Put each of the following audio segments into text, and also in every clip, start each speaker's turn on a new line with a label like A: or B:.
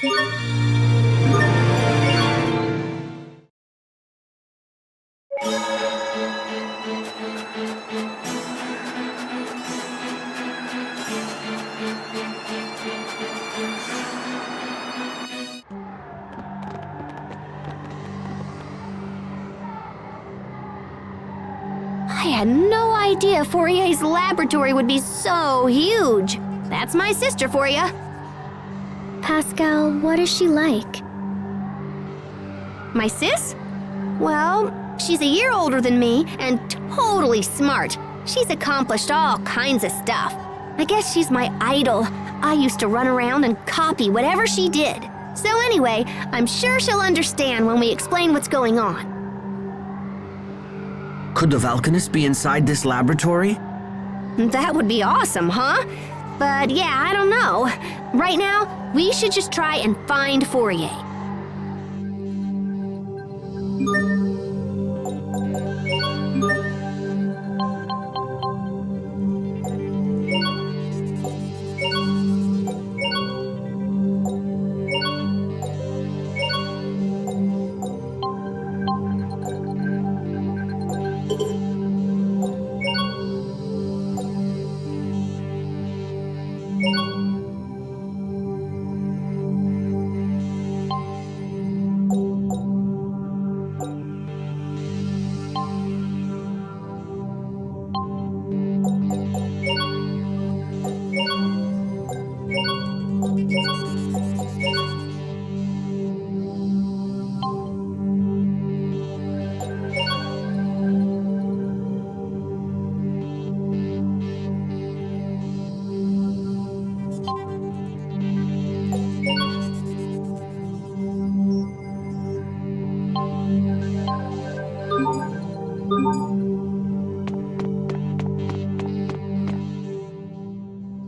A: I had no idea Fourier's laboratory would be so huge. That's my sister for you.
B: Pascal, what is she like?
A: My sis? Well, she's a year older than me and totally smart. She's accomplished all kinds of stuff. I guess she's my idol. I used to run around and copy whatever she did. So anyway, I'm sure she'll understand when we explain what's going on.
C: Could the Valkanist be inside this laboratory?
A: That would be awesome, huh? But yeah, I don't know. Right now, we should just try and find Fourier.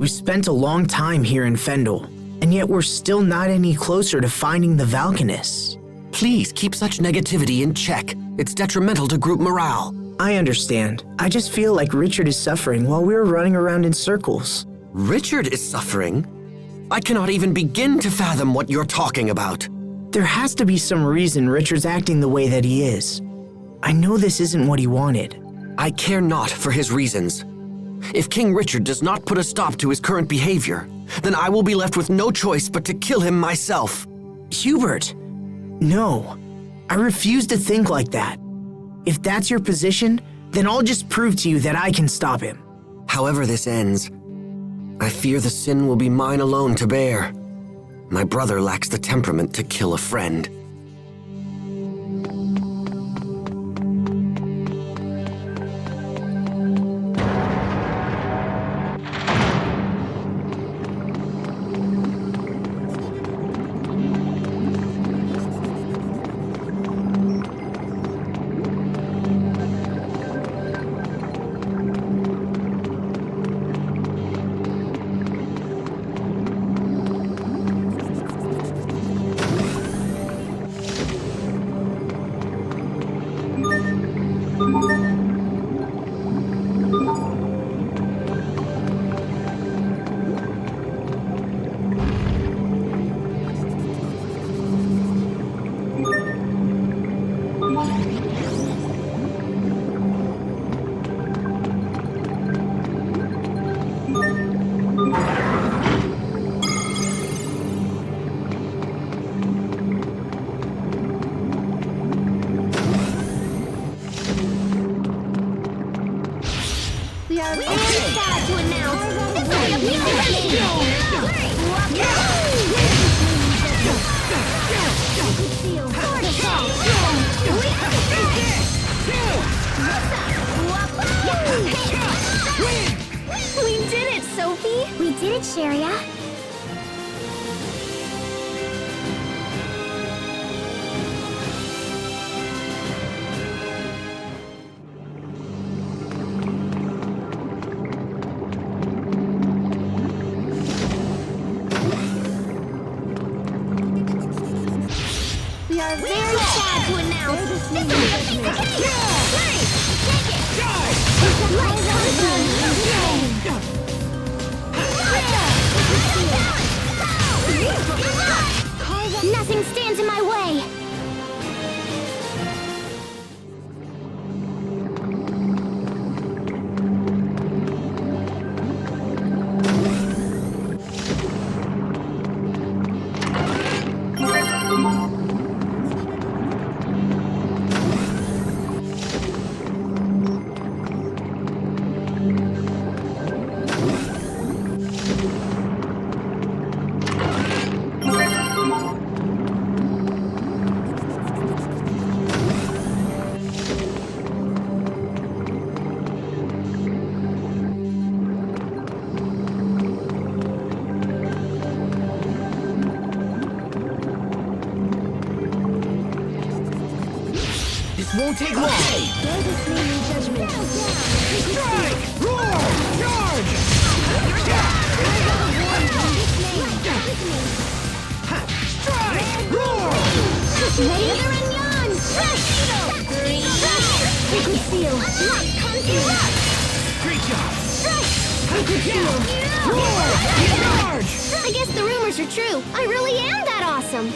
D: We've spent a long time here in Fendel, and yet we're still not any closer to finding the Valkanists.
C: Please keep such negativity in check. It's detrimental to group morale.
D: I understand. I just feel like Richard is suffering while we're running around in circles.
C: Richard is suffering? I cannot even begin to fathom what you're talking about.
D: There has to be some reason Richard's acting the way that he is. I know this isn't what he wanted.
C: I care not for his reasons. If King Richard does not put a stop to his current behavior, then I will be left with no choice but to kill him myself.
D: Hubert! No. I refuse to think like that. If that's your position, then I'll just prove to you that I can stop him.
C: However this ends, I fear the sin will be mine alone to bear. My brother lacks the temperament to kill a friend.
A: We are very sad to announce that we have new We did it, Sophie!
B: We did it, Sharia.
A: We are very sad to announce that we have new
D: won't take long. Strike! Roar! Charge! Strike! Roar!
A: Later and yawn! Liquid seal!
D: Great job!
A: Liquid seal!
D: Roar! Charge!
A: I guess the rumors are true. I really am that awesome.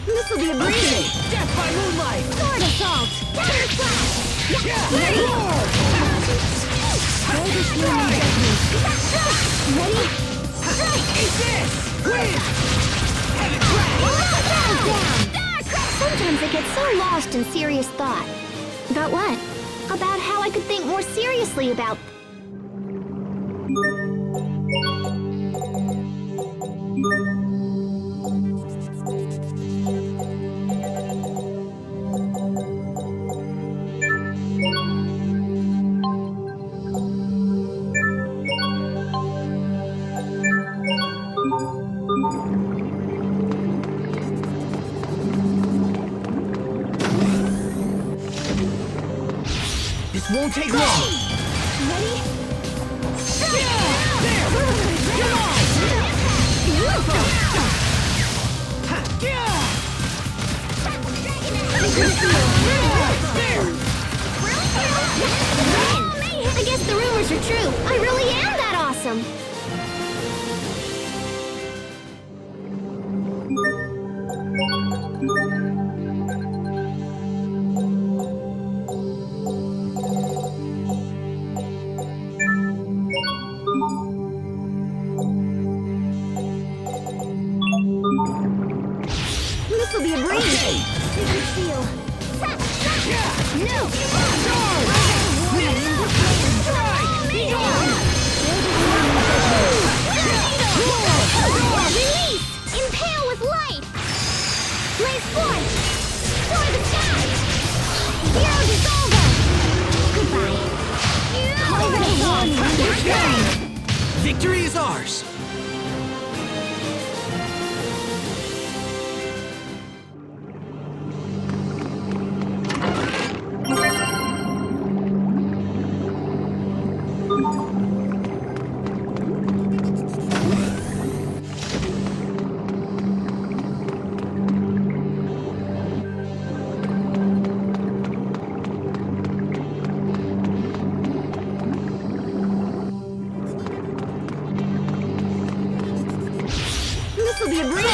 A: This'll be a breeze!
D: Death by moonlight!
A: Sword assault! Counter slash!
D: Ready?
A: Ready?
D: Eat this! Win! Have it crash!
A: Sometimes I get so lost in serious thought. About what? About how I could think more seriously about...
D: This won't take long!
A: Ready?
D: There! Come on!
A: Beautiful! I guess the rumors are true. I really am that awesome. This'll be a breeze. Secret seal. No! Release! Impale with light! Blaze forth! Toward the sky! Hero dissolver! Goodbye!
D: Victory is ours!
A: This'll be a breeze.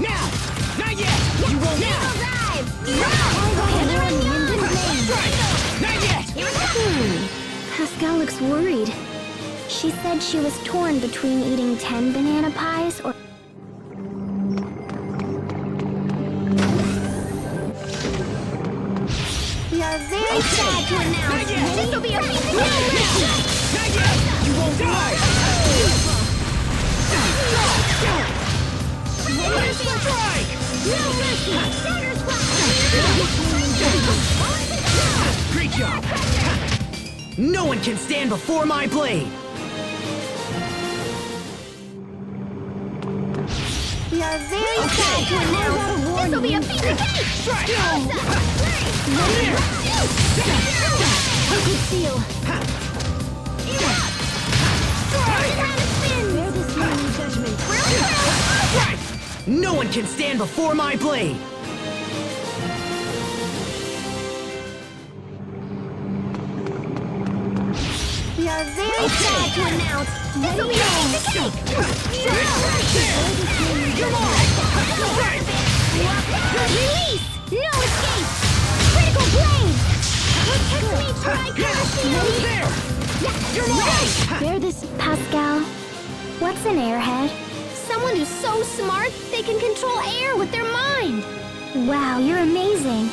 D: Now! Not yet! You won't now! Not yet!
B: Pascal looks worried. She said she was torn between eating 10 banana pies or...
A: We are very sad to announce this'll be a piece of cake.
D: Not yet! You won't die! Strike!
A: No mercy! Starter's
D: Great job! No one can stand before my blade!
A: We are very sad to announce this'll be a piece of cake.
D: Strike!
A: Liquid seal. Bear this morning judgment.
D: Strike! No one can stand before my blade!
A: We are very sad to announce this'll be a piece of cake. Release! No escape! Critical blade! Protect me, Tri-Color Shield!
B: Bear this, Pascal. What's an airhead?
A: Someone who's so smart they can control air with their mind.
B: Wow, you're amazing.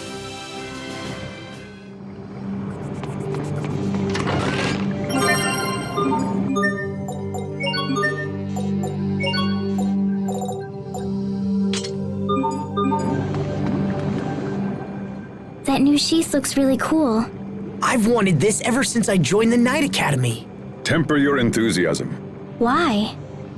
B: That new sheath looks really cool.
D: I've wanted this ever since I joined the Knight Academy.
E: Temper your enthusiasm.
B: Why?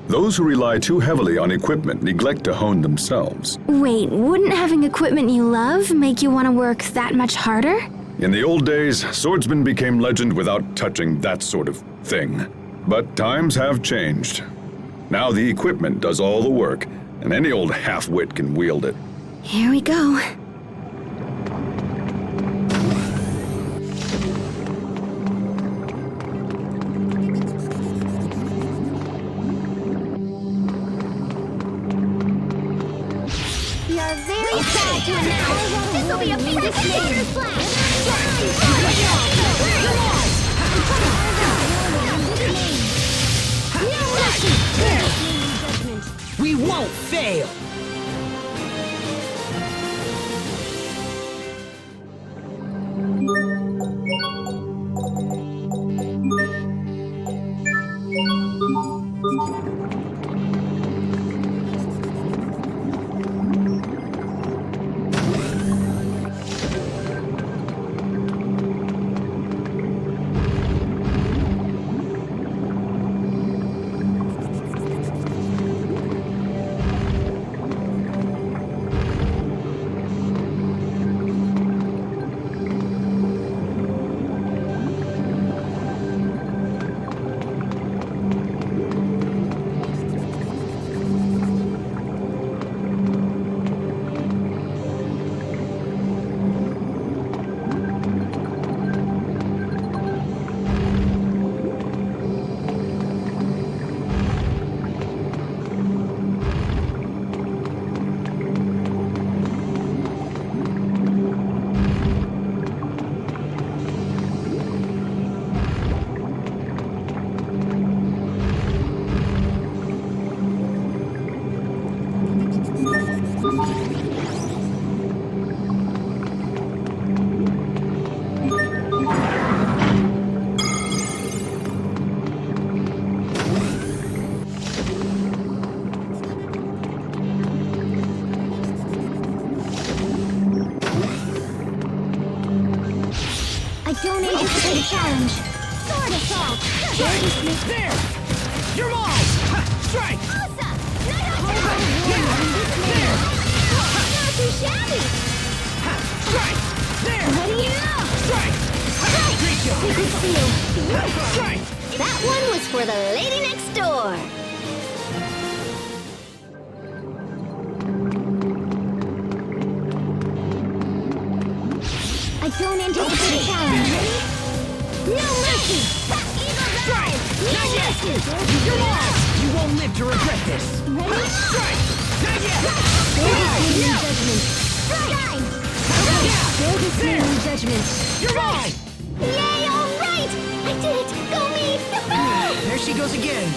E: Those who rely too heavily on equipment neglect to hone themselves.
B: Wait, wouldn't having equipment you love make you want to work that much harder?
E: In the old days, swordsmen became legend without touching that sort of thing. But times have changed. Now the equipment does all the work, and any old half-wit can wield it.
B: Here we go.
A: We are very sad to announce this'll be a piece of cake.
D: We won't fail!
B: Don't anticipate a challenge.
A: Sword assault.
D: There! You're mine! Strike!
A: Osa! Not too shabby.
D: Strike! There!
A: Ready?
D: Strike! Great job!
A: Liquid seal.
D: Strike!
A: That one was for the lady next door.
B: I don't anticipate a challenge. No mercy! Eagle drive! No mercy!
D: You're lost! You won't live to regret this!
B: Ready?
D: Strike! Not yet!
B: No judgment! Strike! Build a snare judgment!
D: You're mine!
B: Yay, all right! I did it! Go me! Yahoo!
D: There she goes again.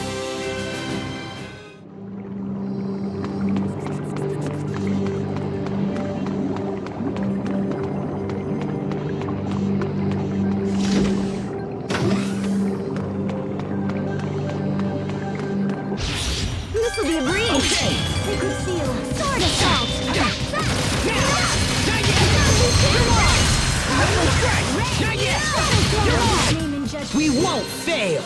B: This'll be a breeze!
D: Okay.
B: Sacred seal! Sword assault!
D: Not yet! You're on!
B: Name and judgment.
D: We won't fail!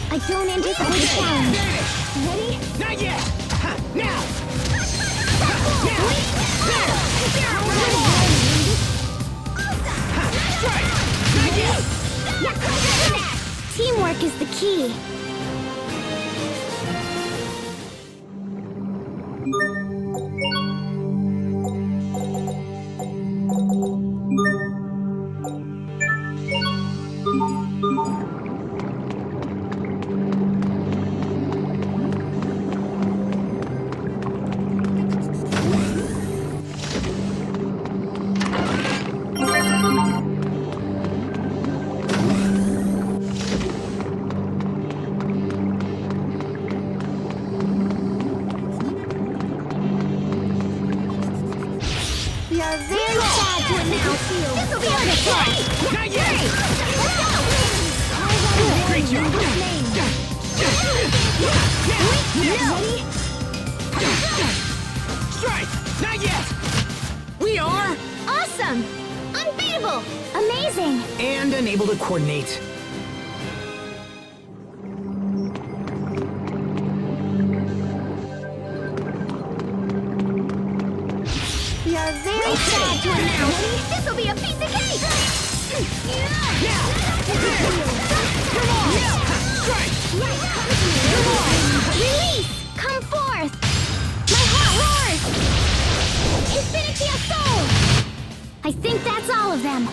B: I don't anticipate a challenge. Ready?
D: Not yet! Ha, now!
B: Teamwork is the key. We are very sad to announce you. This'll be a surprise.
D: Not yet!
B: Let's go!
D: Great job!
B: Ready?
D: Strike! Not yet! We are...
B: Awesome! Unbeatable! Amazing!
D: and unable to coordinate.
B: We are very sad to announce this'll be a piece of cake! Release! Come forth! My heart roars! Infinity Assault! I think that's all of them.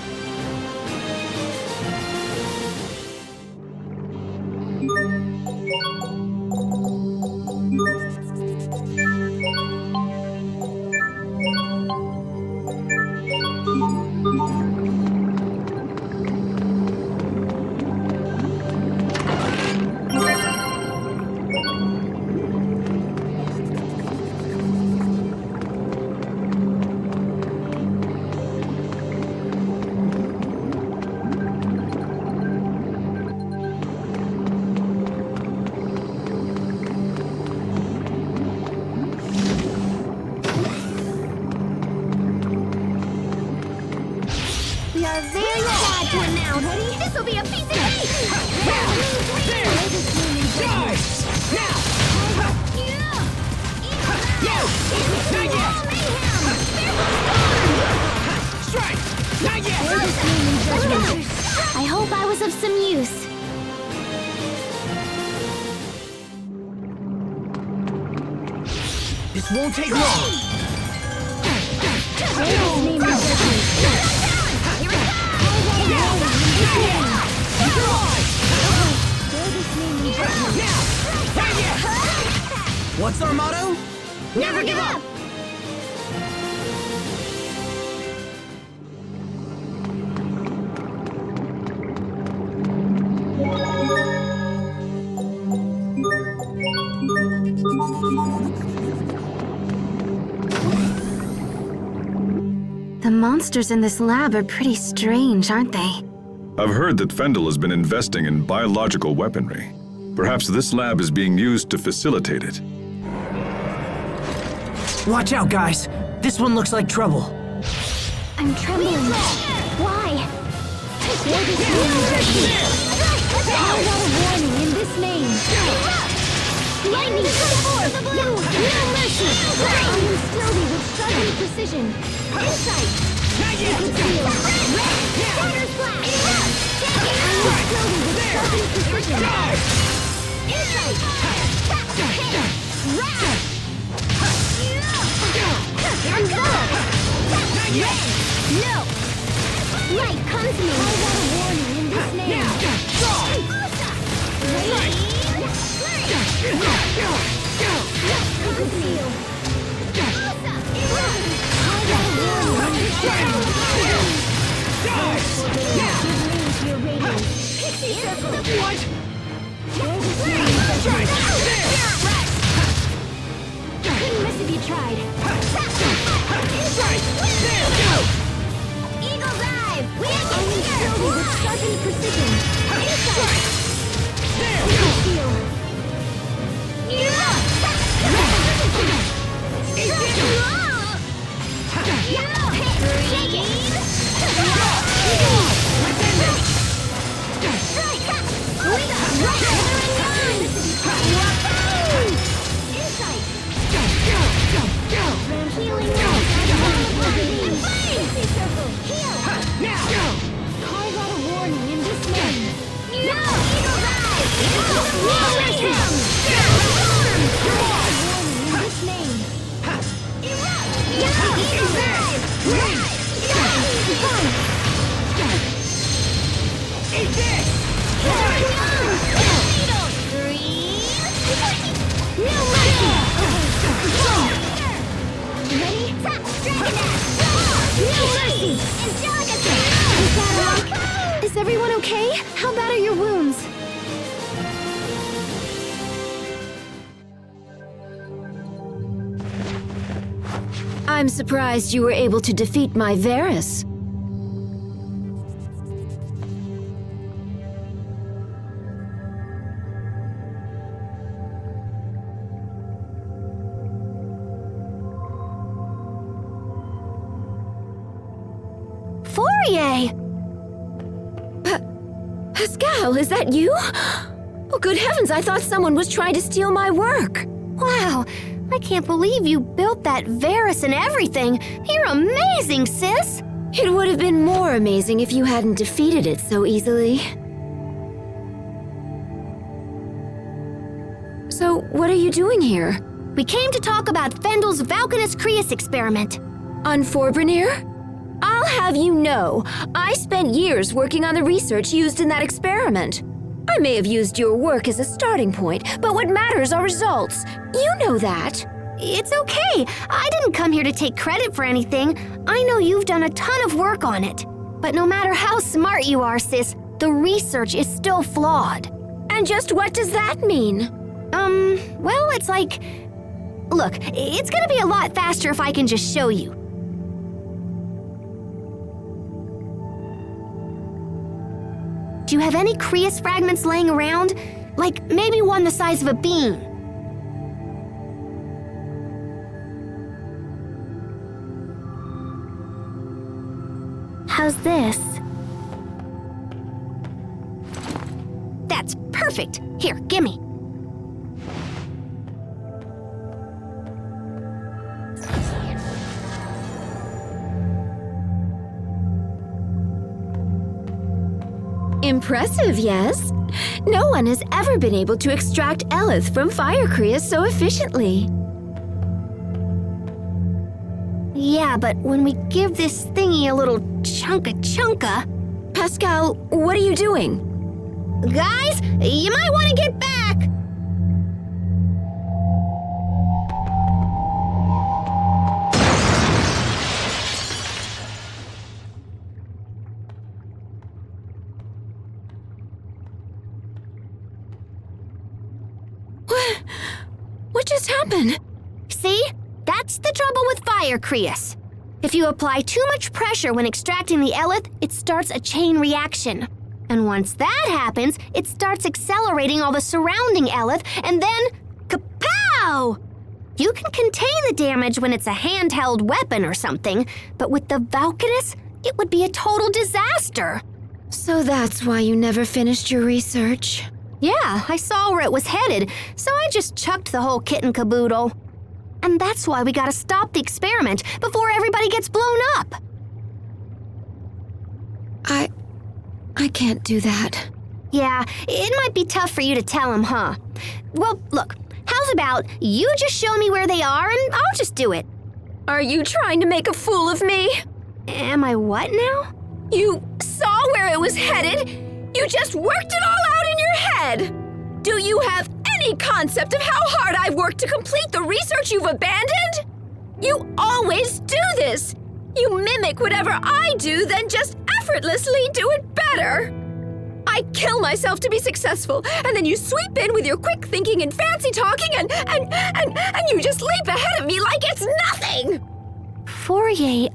B: We are very sad to announce this'll be a piece of cake!
D: Now!
B: was of some use.
D: This won't take long. What's our motto?
B: Never give up!
A: The monsters in this lab are pretty strange, aren't they?
E: I've heard that Fendel has been investing in biological weaponry. Perhaps this lab is being used to facilitate it.
D: Watch out, guys. This one looks like trouble.
B: I'm trembling. Why? How about a warning in this name? Lightning, come forth! No mercy! I am stealthy with sudden precision. Insight! Conceal! Water splash! I am stealthy with sudden precision. Insight! Wrath! Envelop! No! Light comes me! How about a warning in this name? Conceal! What? Couldn't miss if you tried. Eagle dive! We have to steal with sharpened precision. Inside! Conceal! Is everyone okay? How bad are your wounds?
A: I'm surprised you were able to defeat my Varus. Pascal, is that you? Oh, good heavens, I thought someone was trying to steal my work.
B: Wow, I can't believe you built that Varus and everything. You're amazing, sis!
A: It would have been more amazing if you hadn't defeated it so easily. So, what are you doing here?
B: We came to talk about Fendel's Valkanus Creus experiment.
A: On Forbrenir? I'll have you know, I spent years working on the research used in that experiment. I may have used your work as a starting point, but what matters are results. You know that.
B: It's okay. I didn't come here to take credit for anything. I know you've done a ton of work on it. But no matter how smart you are, sis, the research is still flawed.
A: And just what does that mean?
B: Well, it's like... Look, it's gonna be a lot faster if I can just show you. Do you have any Creus fragments laying around? Like, maybe one the size of a bean? How's this? That's perfect! Here, gimme. Impressive, yes? No one has ever been able to extract Eleth from fire Kriya so efficiently.
A: Yeah, but when we give this thingy a little chunka...
B: Pascal, what are you doing?
A: Guys, you might want to get back!
B: What just happened?
A: See? That's the trouble with fire Krias. If you apply too much pressure when extracting the Eleth, it starts a chain reaction. And once that happens, it starts accelerating all the surrounding Eleth, and then kapow! You can contain the damage when it's a handheld weapon or something, but with the Valkanus, it would be a total disaster.
B: So that's why you never finished your research?
A: Yeah, I saw where it was headed, so I just chucked the whole kit and caboodle. And that's why we gotta stop the experiment before everybody gets blown up.
B: I can't do that.
A: Yeah, it might be tough for you to tell him, huh? Well, look, how's about you just show me where they are and I'll just do it.
B: Are you trying to make a fool of me?
A: Am I what now?
B: You saw where it was headed? You just worked it all out in your head! Do you have any concept of how hard I've worked to complete the research you've abandoned? You always do this! You mimic whatever I do, then just effortlessly do it better! I kill myself to be successful, and then you sweep in with your quick thinking and fancy talking, and you just leap ahead of me like it's nothing!
A: Fourier,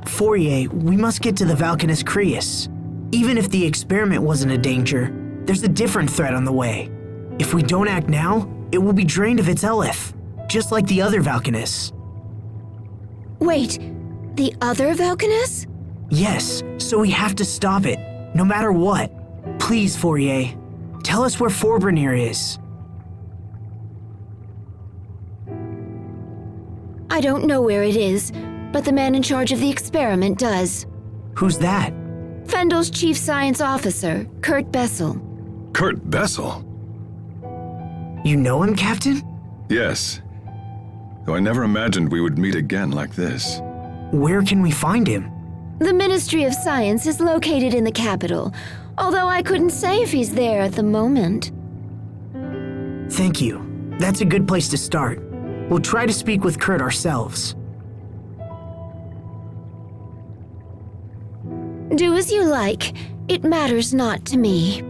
D: Fourier, we must get to the Valkanus Krius. Even if the experiment wasn't a danger, there's a different threat on the way. If we don't act now, it will be drained of its Eleth, just like the other Valkanus.
B: Wait, the other Valkanus?
D: Yes, so we have to stop it, no matter what. Please, Fourier, tell us where Forbrenir is.
B: I don't know where it is, but the man in charge of the experiment does.
D: Who's that?
B: Fendel's chief science officer, Kurt Bessel.
E: Kurt Bessel?
D: You know him, Captain?
E: Yes. Though I never imagined we would meet again like this.
D: Where can we find him?
B: The Ministry of Science is located in the capital, although I couldn't say if he's there at the moment.
D: Thank you. That's a good place to start. We'll try to speak with Kurt ourselves.
B: Do as you like. It matters not to me.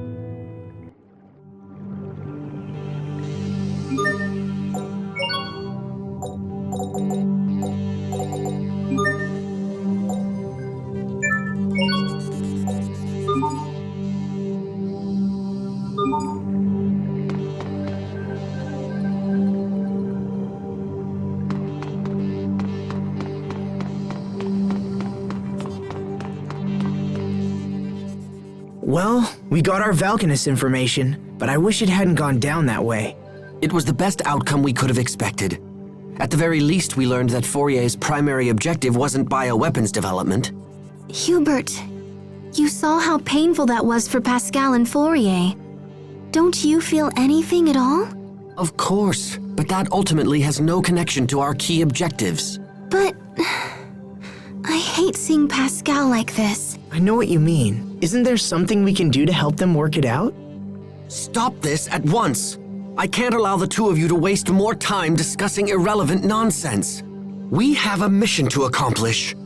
D: Well, we got our Valkanus information, but I wish it hadn't gone down that way.
C: It was the best outcome we could have expected. At the very least, we learned that Fourier's primary objective wasn't bioweapons development.
A: Hubert, you saw how painful that was for Pascal and Fourier. Don't you feel anything at all?
C: Of course, but that ultimately has no connection to our key objectives.
A: But I hate seeing Pascal like this.
D: I know what you mean. Isn't there something we can do to help them work it out?
C: Stop this at once! I can't allow the two of you to waste more time discussing irrelevant nonsense. We have a mission to accomplish.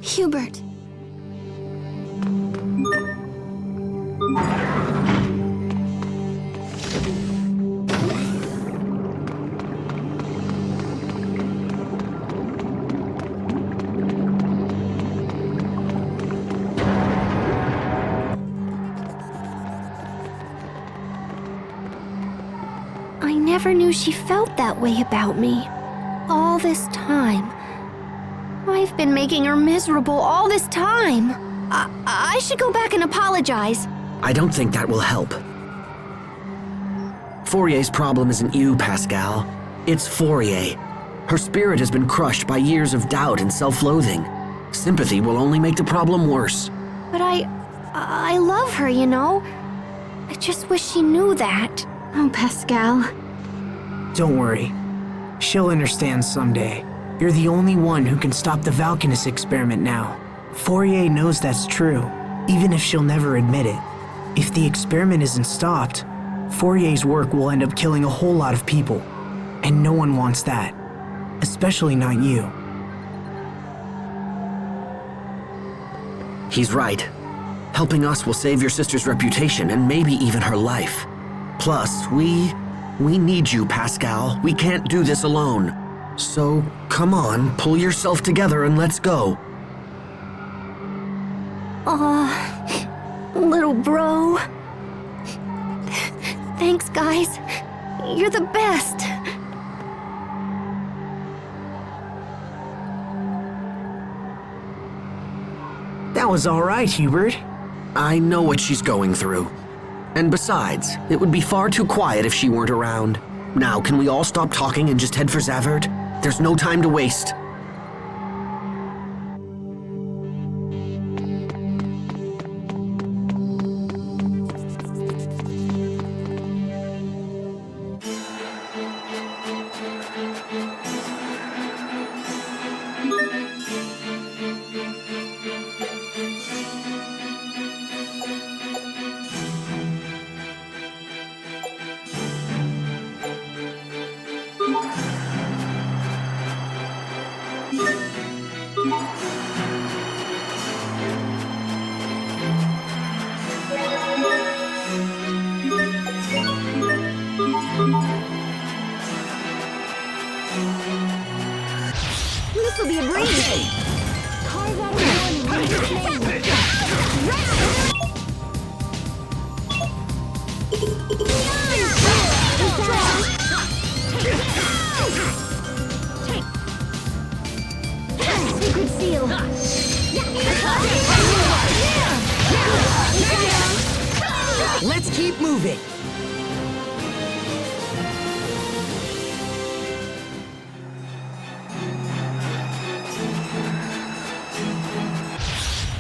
A: Hubert. I never knew she felt that way about me. All this time. I've been making her miserable all this time. I should go back and apologize.
C: I don't think that will help. Fourier's problem isn't you, Pascal. It's Fourier. Her spirit has been crushed by years of doubt and self-loathing. Sympathy will only make the problem worse.
A: But I love her, you know? I just wish she knew that. Oh, Pascal.
D: Don't worry. She'll understand someday. You're the only one who can stop the Valkanus experiment now. Fourier knows that's true, even if she'll never admit it. If the experiment isn't stopped, Fourier's work will end up killing a whole lot of people. And no one wants that. Especially not you.
C: He's right. Helping us will save your sister's reputation and maybe even her life. Plus, we need you, Pascal. We can't do this alone. So, come on, pull yourself together and let's go.
A: Aw, little bro. Thanks, guys. You're the best.
D: That was all right, Hubert.
C: I know what she's going through. And besides, it would be far too quiet if she weren't around. Now, can we all stop talking and just head for Zavert? There's no time to waste.
B: This will be a breeze. Carve out a warning in this name. Sacred seal.
D: Let's keep moving.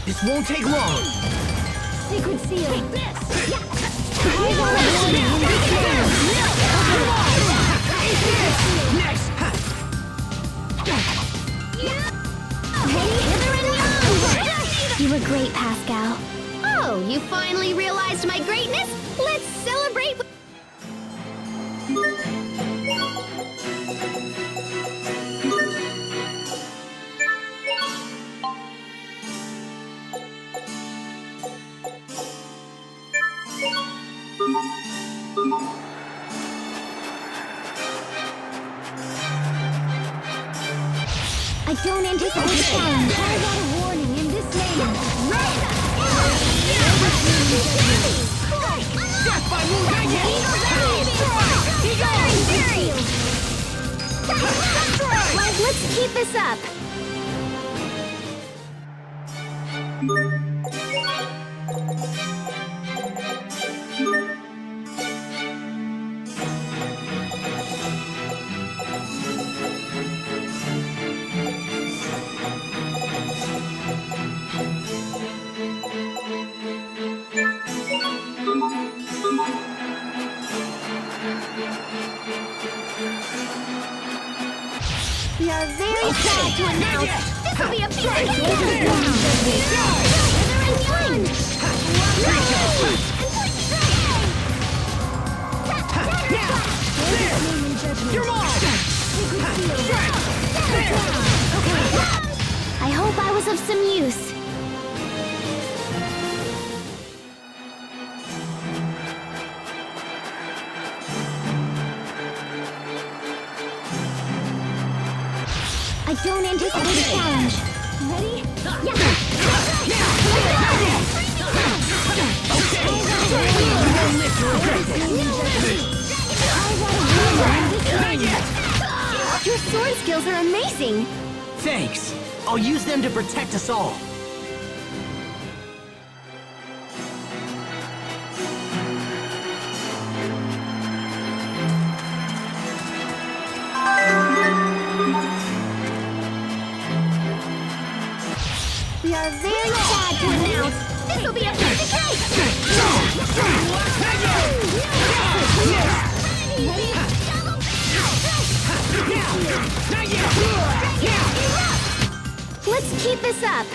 D: This won't take long.
B: Sacred seal. Carve out a warning in this name.
D: Next.
A: You were great, Pascal. Oh, you finally realized my greatness? Let's celebrate with...
B: I don't anticipate a challenge. Carve out a warning in this name.
D: Death by
A: Well, let's keep this up. We are very sad to announce this will be a big I hope I was of some use. I don't anticipate a challenge. Ready? Your sword skills are amazing.
D: Thanks. I'll use them to protect us all.
B: We are very sad to announce this will be a piece of cake! Let's keep this up!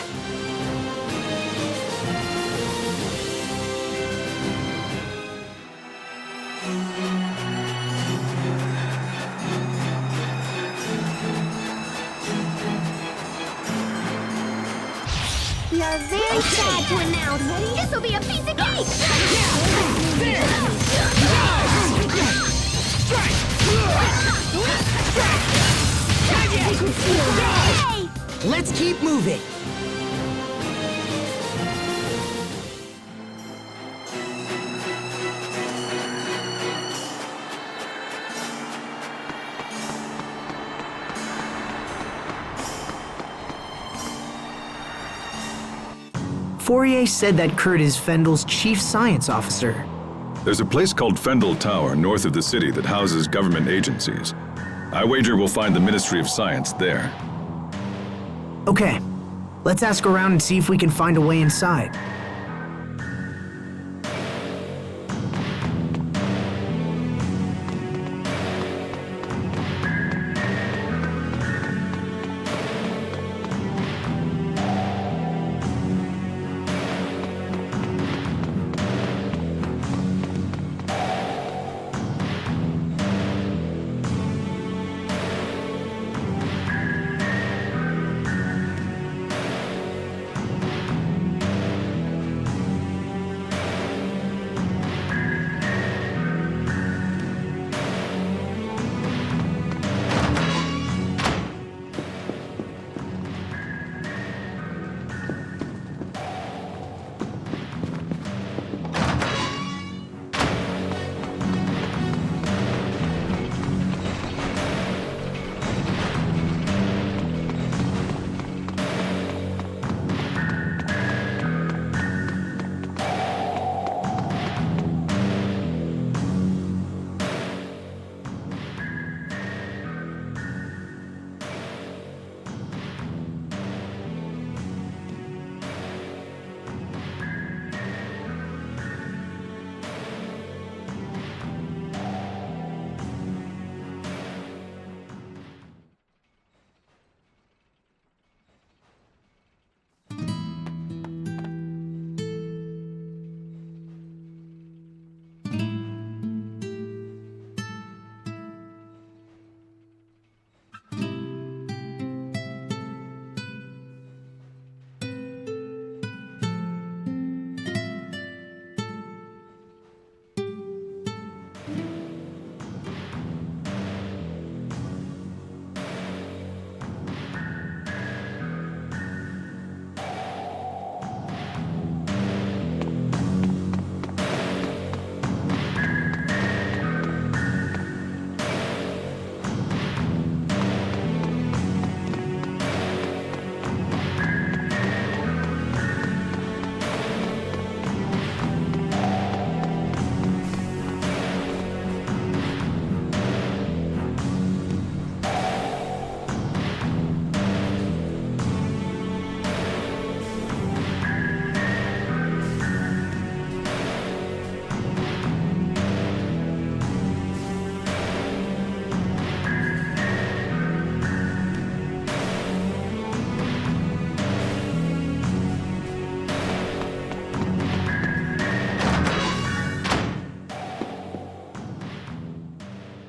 B: We are very sad to announce this will be a piece of cake! Hey!
D: Let's keep moving. Fourier said that Kurt is Fendel's chief science officer.
E: There's a place called Fendel Tower north of the city that houses government agencies. I wager we'll find the Ministry of Science there.
D: Okay, let's ask around and see if we can find a way inside.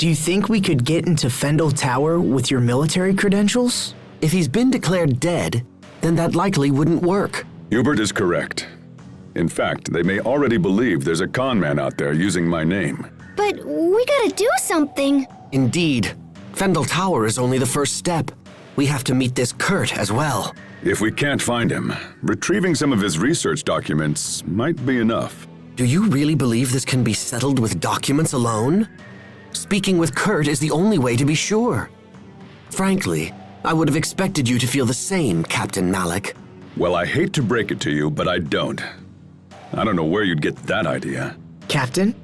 D: Do you think we could get into Fendel Tower with your military credentials?
C: If he's been declared dead, then that likely wouldn't work.
E: Hubert is correct. In fact, they may already believe there's a con man out there using my name.
A: But we gotta do something.
C: Indeed. Fendel Tower is only the first step. We have to meet this Kurt as well.
E: If we can't find him, retrieving some of his research documents might be enough.
C: Do you really believe this can be settled with documents alone? Speaking with Kurt is the only way to be sure. Frankly, I would have expected you to feel the same, Captain Malik.
E: Well, I hate to break it to you, but I don't. I don't know where you'd get that idea.
D: Captain?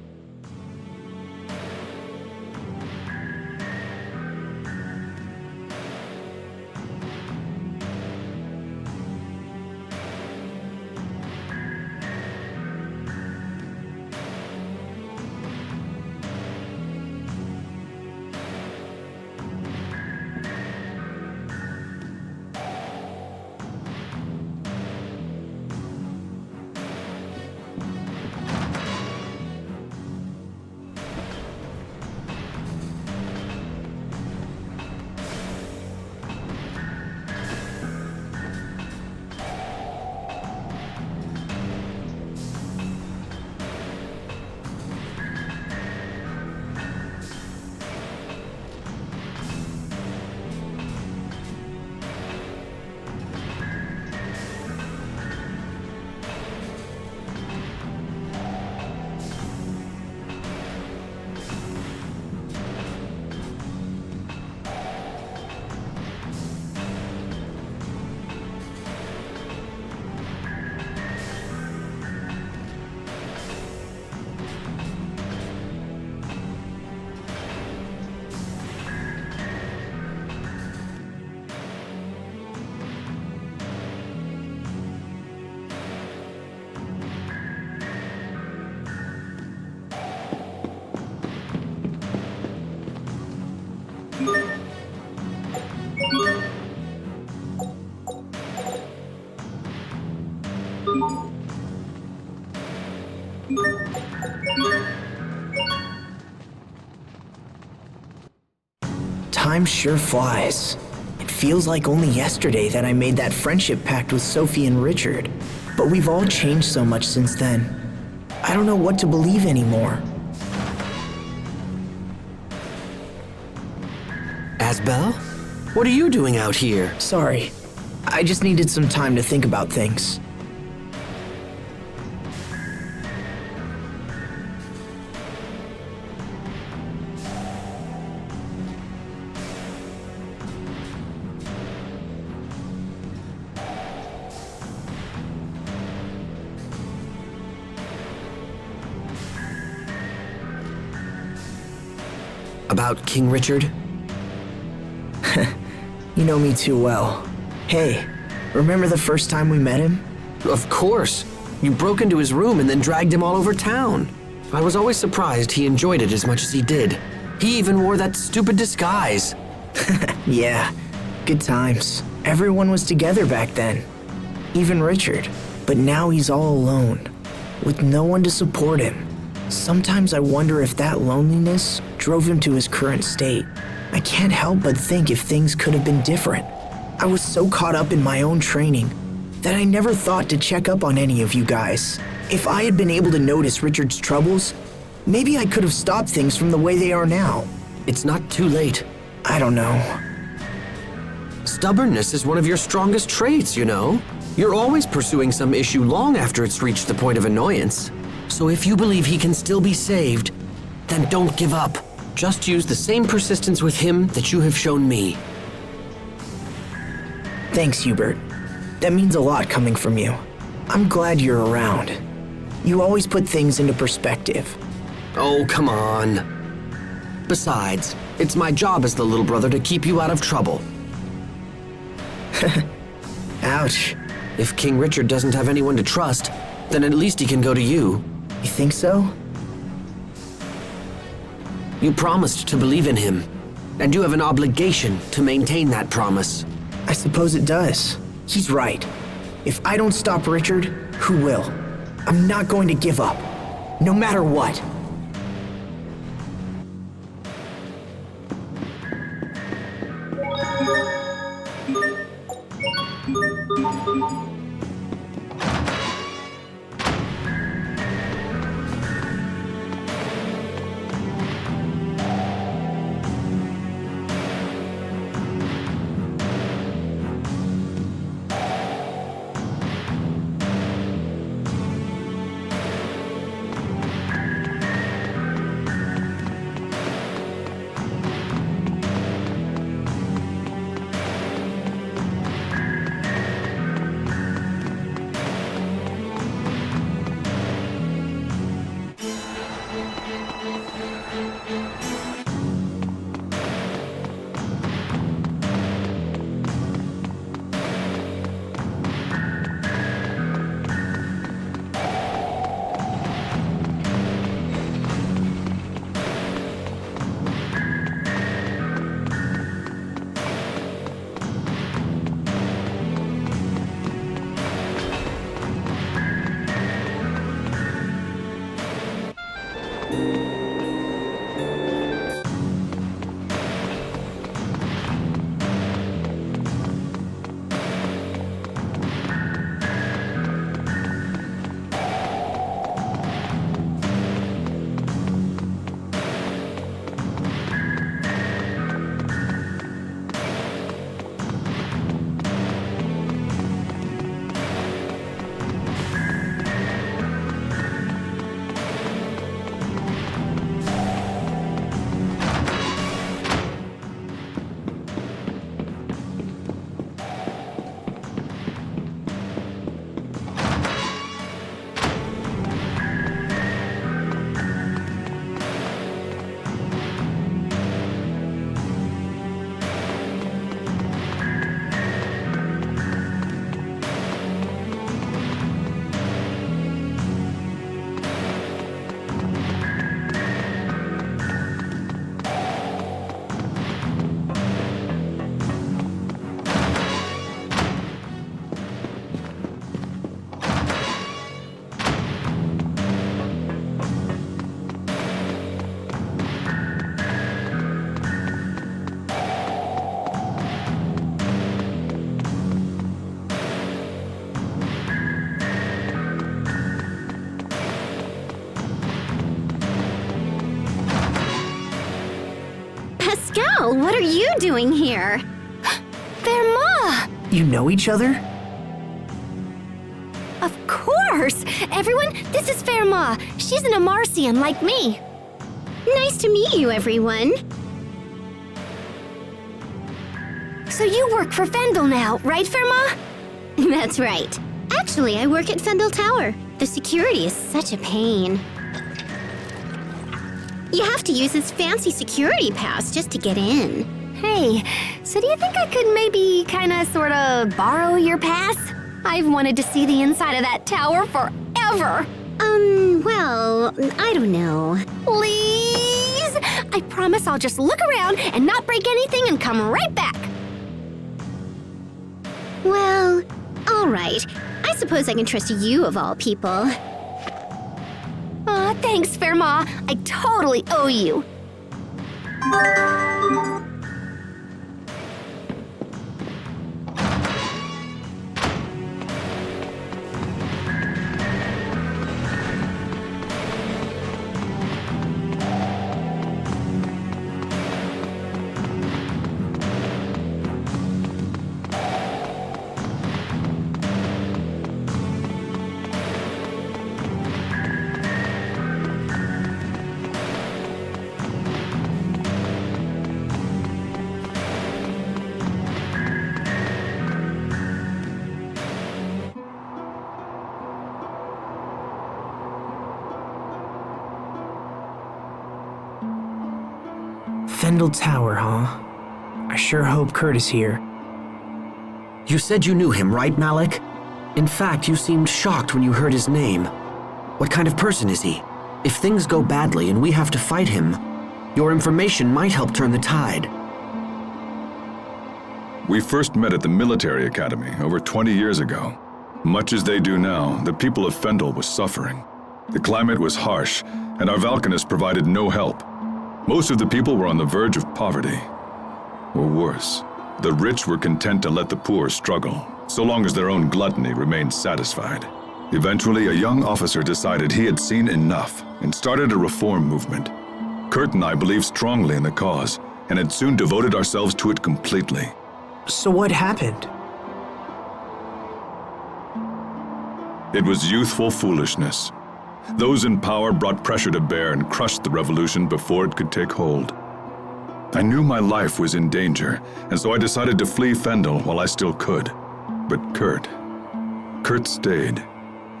D: Time sure flies. It feels like only yesterday that I made that friendship pact with Sophie and Richard. But we've all changed so much since then. I don't know what to believe anymore.
C: Asbel? What are you doing out here?
D: Sorry. I just needed some time to think about things.
C: About King Richard?
D: You know me too well. Hey, remember the first time we met him?
C: Of course. You broke into his room and then dragged him all over town. I was always surprised he enjoyed it as much as he did. He even wore that stupid disguise.
D: Yeah, good times. Everyone was together back then. Even Richard. But now he's all alone, with no one to support him. Sometimes I wonder if that loneliness drove him to his current state. I can't help but think if things could have been different. I was so caught up in my own training that I never thought to check up on any of you guys. If I had been able to notice Richard's troubles, maybe I could have stopped things from the way they are now.
C: It's not too late.
D: I don't know.
C: Stubbornness is one of your strongest traits, you know. You're always pursuing some issue long after it's reached the point of annoyance. So if you believe he can still be saved, then don't give up. Just use the same persistence with him that you have shown me.
D: Thanks, Hubert. That means a lot coming from you. I'm glad you're around. You always put things into perspective.
C: Oh, come on. Besides, it's my job as the little brother to keep you out of trouble.
D: Ouch.
C: If King Richard doesn't have anyone to trust, then at least he can go to you.
D: You think so?
C: You promised to believe in him, and you have an obligation to maintain that promise.
D: I suppose it does. He's right. If I don't stop Richard, who will? I'm not going to give up, no matter what.
B: Well, what are you doing here?
A: Verma!
D: You know each other?
A: Of course! Everyone, this is Verma. She's an Amarcian like me.
B: Nice to meet you, everyone.
A: So you work for Fendel now, right, Verma?
B: That's right. Actually, I work at Fendel Tower. The security is such a pain. You have to use this fancy security pass just to get in.
A: Hey, so do you think I could maybe sorta borrow your pass? I've wanted to see the inside of that tower forever.
B: Well, I don't know.
A: Please? I promise I'll just look around and not break anything and come right back.
B: Well, all right. I suppose I can trust you of all people.
A: Aw, thanks, Verma. I totally owe you.
D: Fendel Tower, huh? I sure hope Kurt is here.
C: You said you knew him, right, Malik? In fact, you seemed shocked when you heard his name. What kind of person is he? If things go badly and we have to fight him, your information might help turn the tide.
E: We first met at the military academy over 20 years ago. Much as they do now, the people of Fendel was suffering. The climate was harsh, and our Valkanist provided no help. Most of the people were on the verge of poverty. Or worse, the rich were content to let the poor struggle, so long as their own gluttony remained satisfied. Eventually, a young officer decided he had seen enough and started a reform movement. Kurt and I believed strongly in the cause, and had soon devoted ourselves to it completely.
D: So what happened?
E: It was youthful foolishness. Those in power brought pressure to bear and crushed the revolution before it could take hold. I knew my life was in danger, and so I decided to flee Fendel while I still could. But Kurt stayed.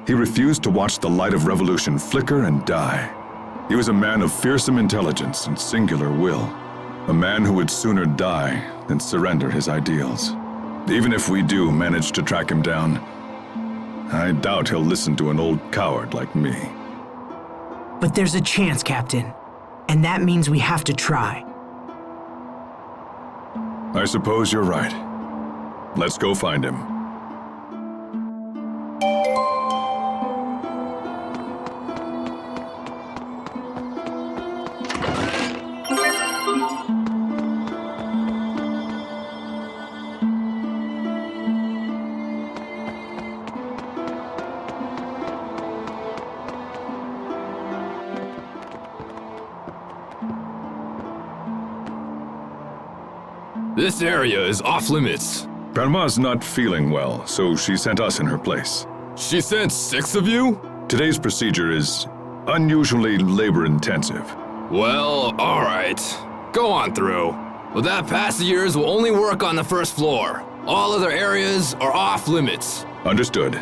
E: He refused to watch the light of revolution flicker and die. He was a man of fearsome intelligence and singular will. A man who would sooner die than surrender his ideals. Even if we do manage to track him down, I doubt he'll listen to an old coward like me.
D: But there's a chance, Captain. And that means we have to try.
E: I suppose you're right. Let's go find him.
F: This area is off limits.
E: Parma's not feeling well, so she sent us in her place.
F: She sent 6 of you?
E: Today's procedure is unusually labor-intensive.
F: Well, alright. Go on through. But that pass of yours will only work on the first floor. All other areas are off limits.
E: Understood.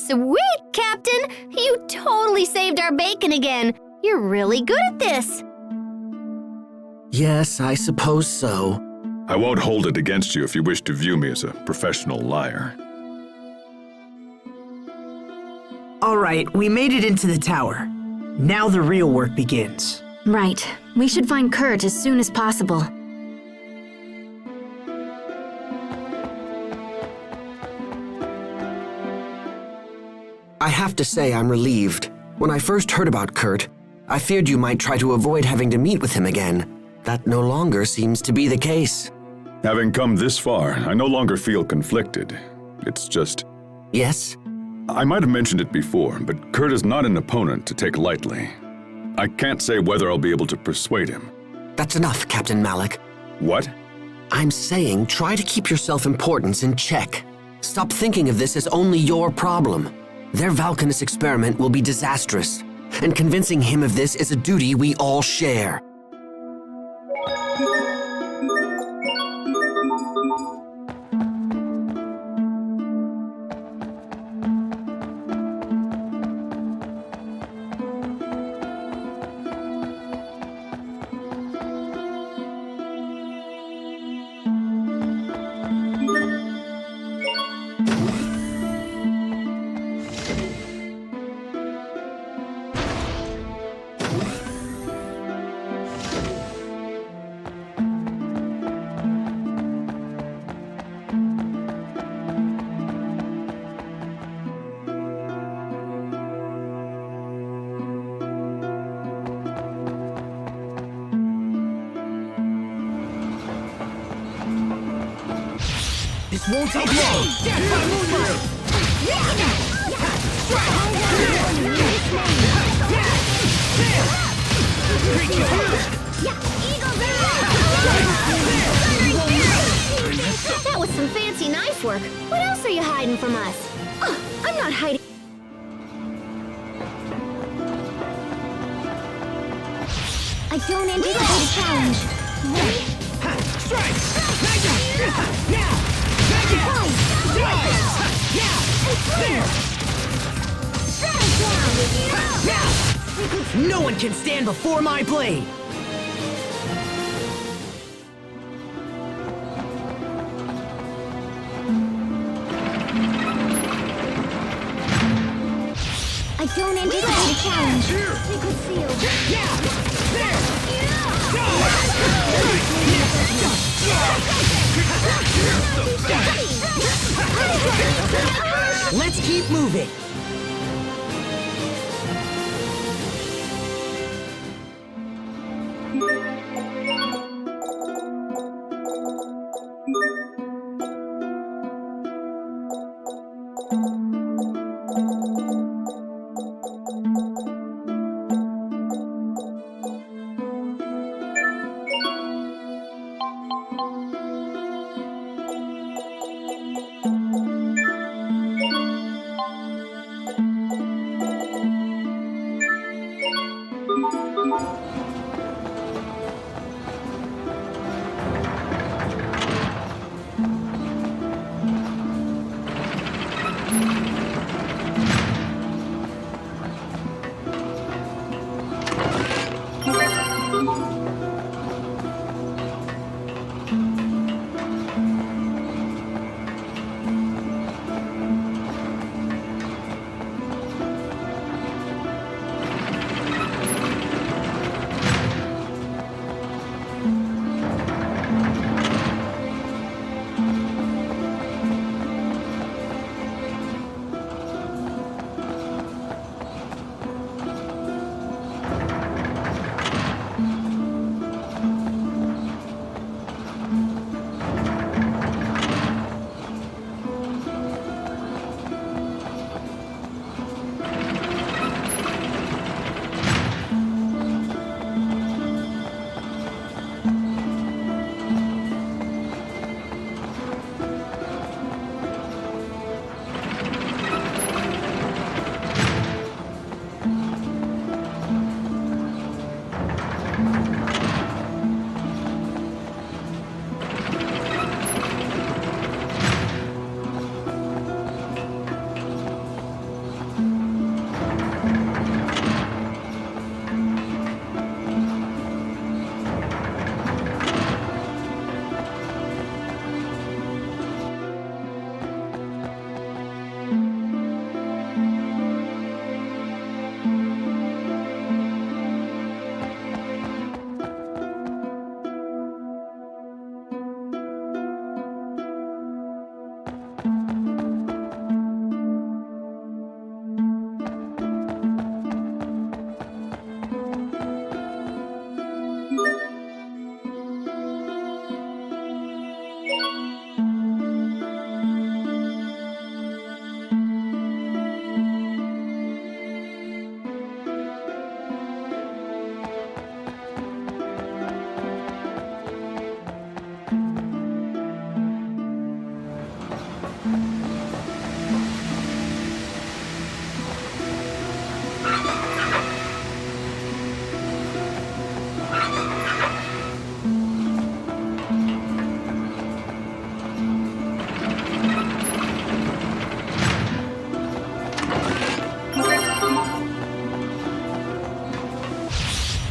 A: Sweet, Captain! You totally saved our bacon again. You're really good at this.
C: Yes, I suppose so.
E: I won't hold it against you if you wish to view me as a professional liar.
D: All right, we made it into the tower. Now the real work begins.
B: Right. We should find Kurt as soon as possible.
C: I have to say I'm relieved. When I first heard about Kurt, I feared you might try to avoid having to meet with him again. That no longer seems to be the case.
E: Having come this far, I no longer feel conflicted. It's just...
C: Yes?
E: I might have mentioned it before, but Kurt is not an opponent to take lightly. I can't say whether I'll be able to persuade him.
C: That's enough, Captain Malik.
E: What?
C: I'm saying try to keep your self-importance in check. Stop thinking of this as only your problem. Their Valkanus experiment will be disastrous, and convincing him of this is a duty we all share.
D: This won't take long!
A: That was some fancy knife work. What else are you hiding from us? Oh, I'm not hiding.
B: I don't anticipate a challenge. Ready?
D: Strike! No one can stand before my blade!
B: I don't anticipate a challenge. Sacred seal.
D: Let's keep moving!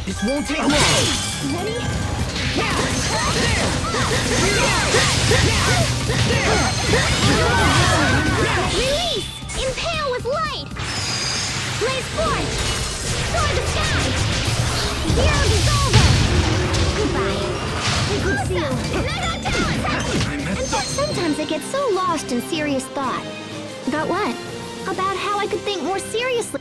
D: This won't take long.
B: Ready? Release! Impale with light! Blaze forth! Toward the sky! Zero dissolver! Goodbye. Liquid seal.
A: Sometimes I get so lost in serious thought. About what? About how I could think more seriously.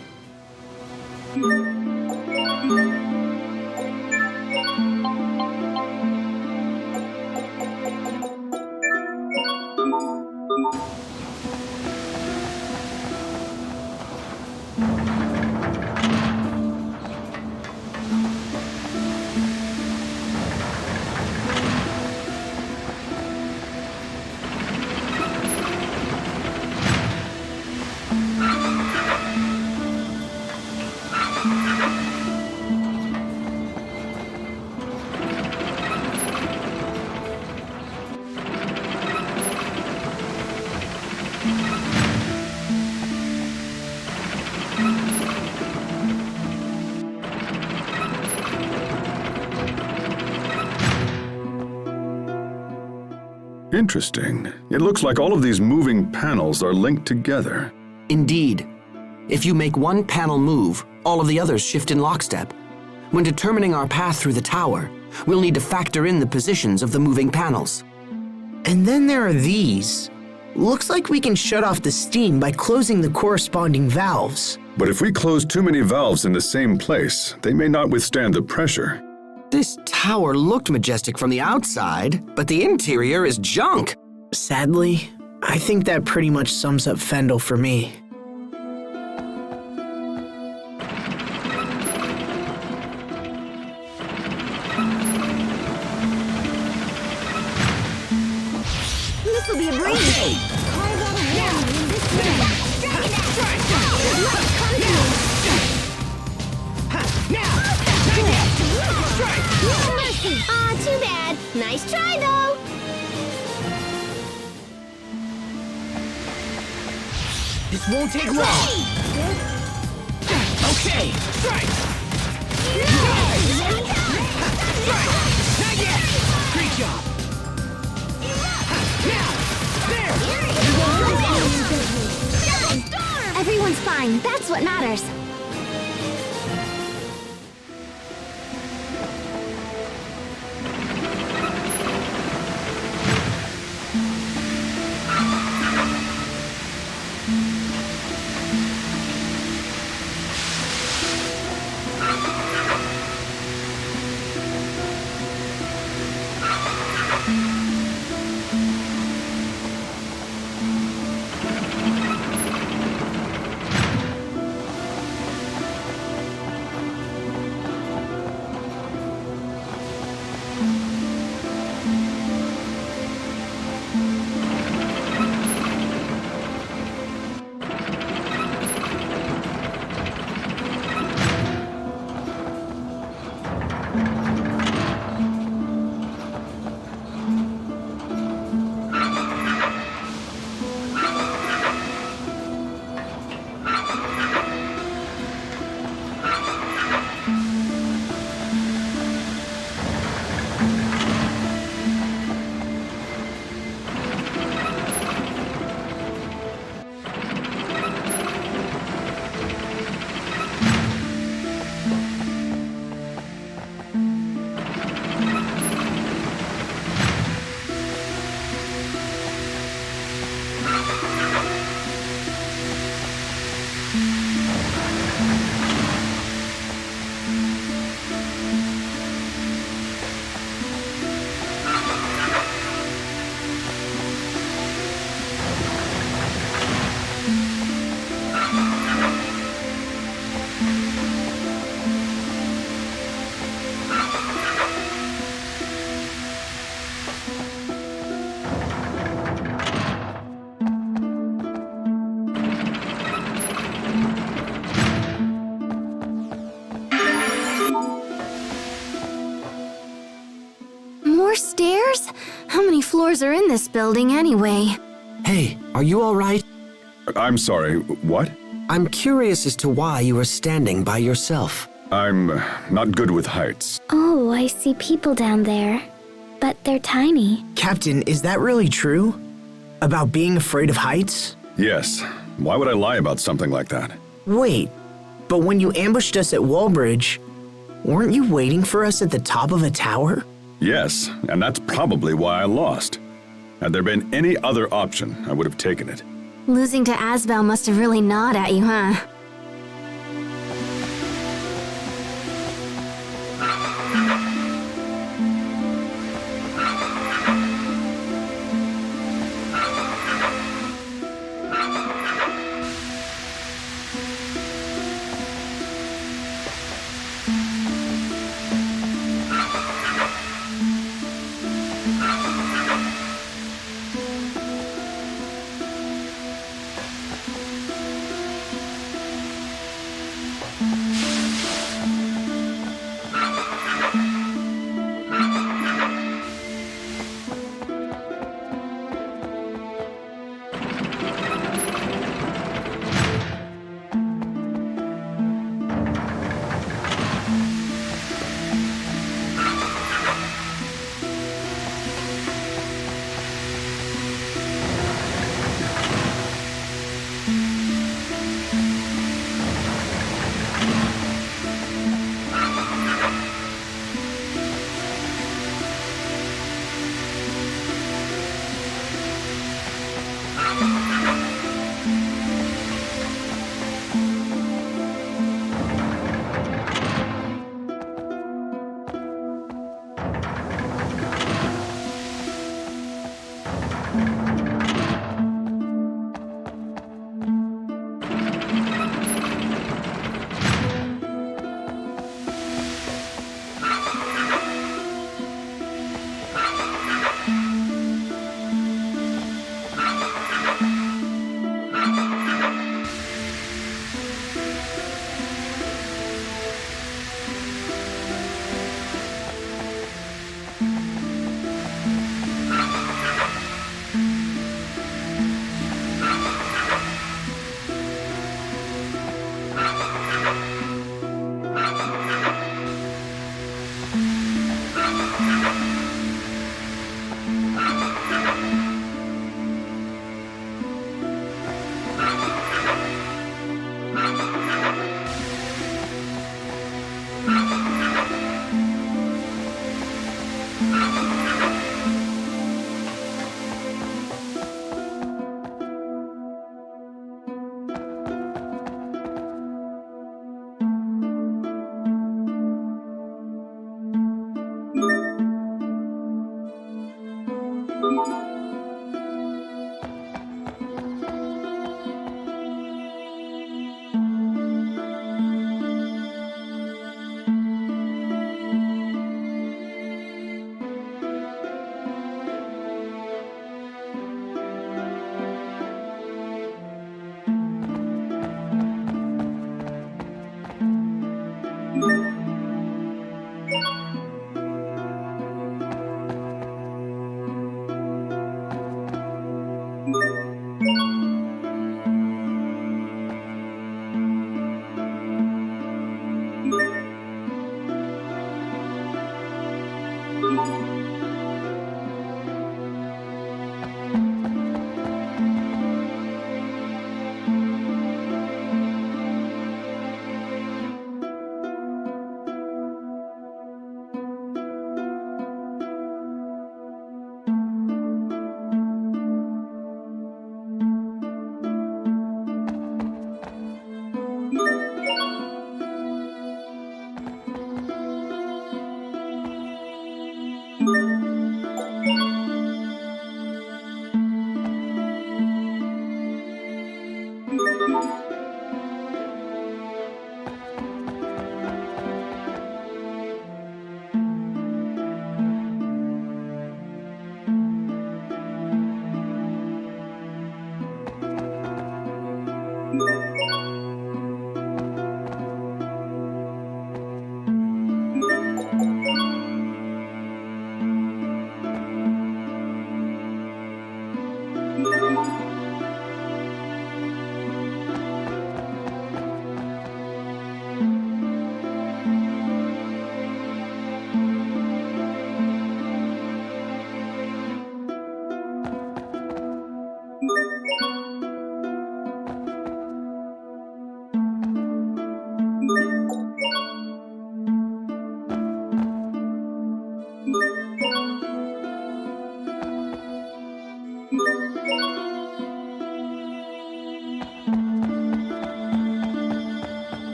E: Interesting. It looks like all of these moving panels are linked together.
C: Indeed. If you make one panel move, all of the others shift in lockstep. When determining our path through the tower, we'll need to factor in the positions of the moving panels.
D: And then there are these. Looks like we can shut off the steam by closing the corresponding valves.
E: But if we close too many valves in the same place, they may not withstand the pressure.
C: This tower looked majestic from the outside, but the interior is junk.
D: Sadly, I think that pretty much sums up Fendel for me.
B: This'll be a breeze! Carve out a warning in this way! Let's come to No mercy!
A: Aw, too bad. Nice try, though.
D: This won't take long. Okay, strike! Not yet! Great job!
A: Everyone's fine. That's what matters. More stairs? How many floors are in this building anyway?
C: Hey, are you all right?
E: I'm sorry, what?
C: I'm curious as to why you are standing by yourself.
E: I'm not good with heights.
B: Oh, I see people down there. But they're tiny.
D: Captain, is that really true? About being afraid of heights?
E: Yes. Why would I lie about something like that?
D: Wait, but when you ambushed us at Wallbridge, weren't you waiting for us at the top of a tower?
E: Yes, and that's probably why I lost. Had there been any other option, I would have taken it.
A: Losing to Asbel must have really gnawed at you, huh?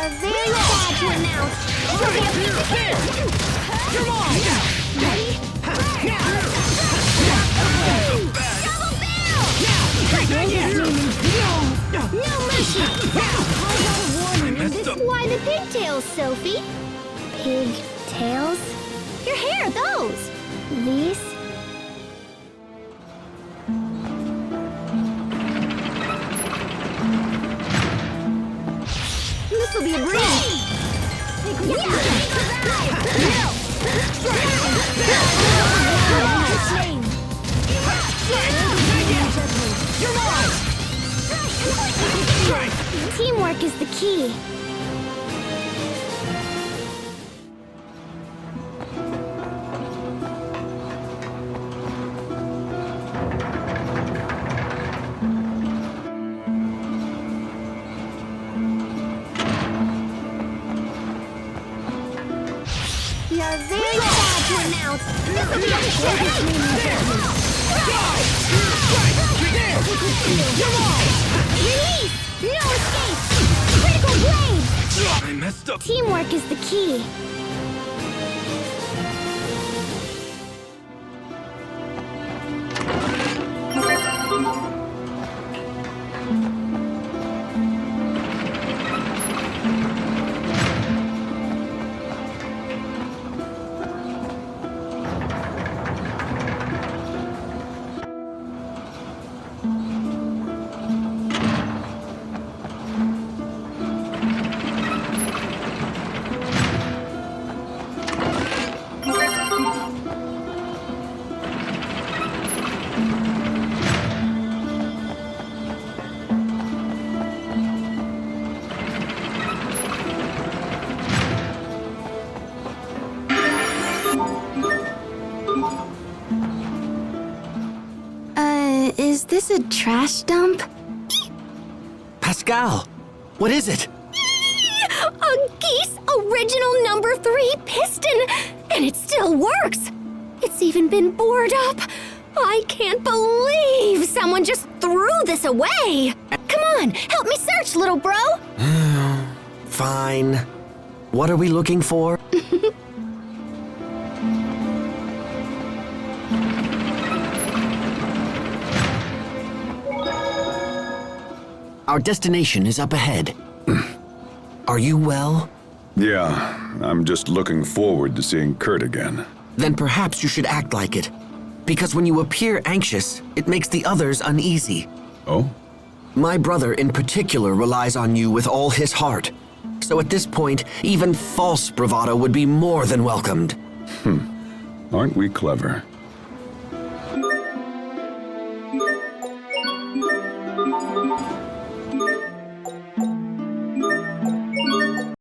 A: You're very sad to announce.
B: Come on! Ready? Double barrel! No mercy! I got a warning in this.
A: Why the pigtails, Sophie? Pigtails? Your hair, those. These? This'll be a breeze. Teamwork is the key. You're very sad to announce. This'll be a Release! No escape! Critical blade!
F: I messed up.
A: Teamwork is the key. Is this a trash dump?
C: Pascal, what is it?
A: A Geese Original number 3 piston! And it still works! It's even been bored up! I can't believe someone just threw this away! Come on, help me search, little bro!
C: Fine. What are we looking for? Our destination is up ahead. Are you well?
E: Yeah, I'm just looking forward to seeing Kurt again.
C: Then perhaps you should act like it. Because when you appear anxious, it makes the others uneasy.
E: Oh?
C: My brother in particular relies on you with all his heart. So at this point, even false bravado would be more than welcomed.
E: Aren't we clever?